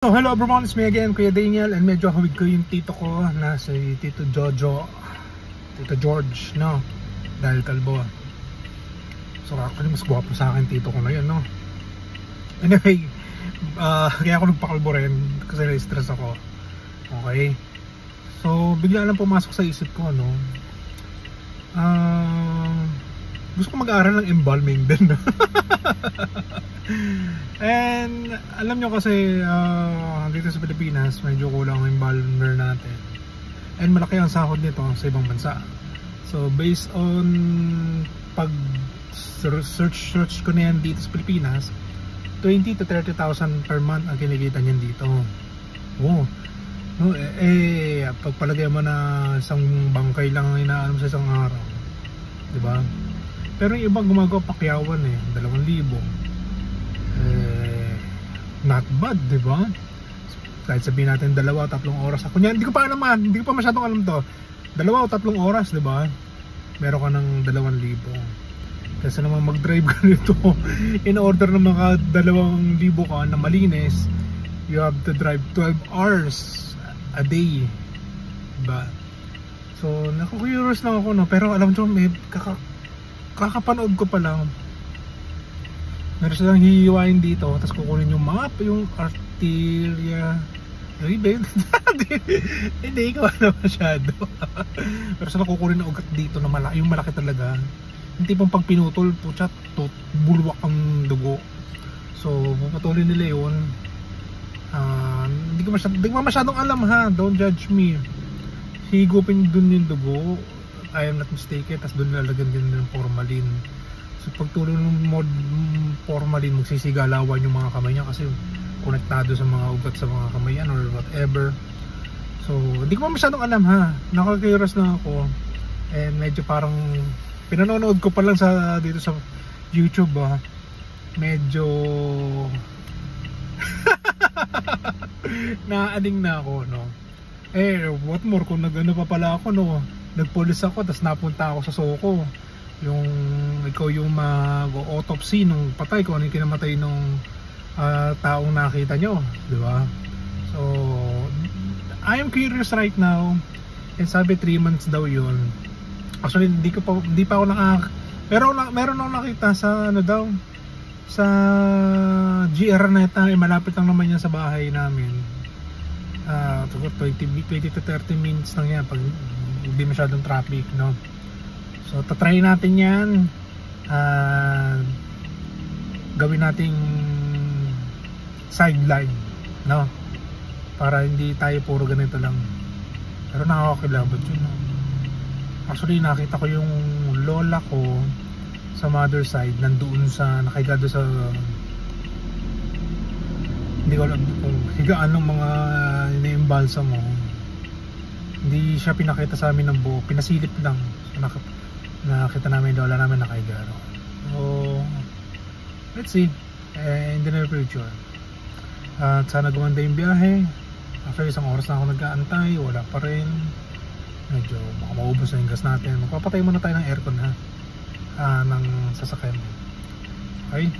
So hello everyone, it's me again, Kuya Daniel, and medyo hawig ko yung tito ko na si Tito Jojo, Tito George, no? Dahil kalbo. So actually mas gwapo sa akin tito ko na yun, no? Anyway, kaya ako nagpakalbo rin kasi na-stress ako. Okay? So bigla lang pumasok sa isip ko, no? Gusto ko mag-aaral ng embalming din, no? And alam nyo kasi dito sa Pilipinas medyo kulang ang embalmer natin, and malaki ang sahod nito sa ibang bansa. So based on pag search ko na yan dito sa Pilipinas, 20 to 30,000 per month ang kinikita niyan dito. Oh, no, pagpalagay mo na isang bangkay lang ang inaalam sa isang araw, diba? Pero yung ibang gumagawa pakyawan 2,000. Not bad, di ba? Kahit sabihin natin 2 o 3 oras. Ako niyan, hindi ko pa masyadong alam to. 2 o 3 oras, di ba? Meron ka ng 2,000. Kasi naman mag-drive ka nito, in order na maka 2,000 ka na malinis, you have to drive 12 hours a day, diba? So, naku-curious lang ako, no? Pero alam nyo, kakapanood ko pa lang, meron silang hihiwain dito, tapos kukunin yung map, yung arteria. Hindi ko alam masyado. Pero sila kukunin na ugat dito na malaki, yung malaki talaga. Yung tipong pag pinutol, putya, bulwak ang dugo. So puputulin nila yun. Hindi ko masyadong alam, ha, don't judge me. Higupin dun yung dugo, I am not mistaken, tapos dun lalagyan din ng formalin. So pagtuloy ng formalin, magsisigalawan yung mga kamay niya kasi konektado sa mga ugat sa mga kamay yan or whatever. So hindi ko masyadong alam, ha, nakaka-curious lang ako, and medyo parang pinanonood ko pa lang sa dito sa YouTube, ha. Medyo naaning na ako, no. What more kung nagano pa pala ako, no, nagpulis ako tapos napunta ako sa Soko, yung ikaw yung mag-autopsy nung patay ko, ano yung kinamatay nung taong nakita nyo, di ba? So I am curious right now, and sabi 3 months daw yun. Actually hindi pa ako meron akong nakita sa ano daw, sa GR Neta, malapit lang naman yan sa bahay namin. 20 to 30 minutes lang yan pag hindi masyadong traffic, no? So tatry natin yan, gawin nating sideline, no? Para hindi tayo puro ganito lang. Pero nakakakilabot yun, no? Actually nakita ko yung lola ko sa mother side, nandoon sa nakahiga doon sa, hindi ko alam kung higaan ng mga ina-embalsa mo. Hindi siya pinakita sa amin ng buo, pinasilip lang. So, nakita namin yung lola namin nakahiga. So let's see, in the near future. At sana gumanda yung biyahe. After 1 oras na ako nag-aantay, wala pa rin. Medyo baka maubos na yung gas natin. Magpapatay muna tayo ng aircon, ha, ng sasakyan. Okay.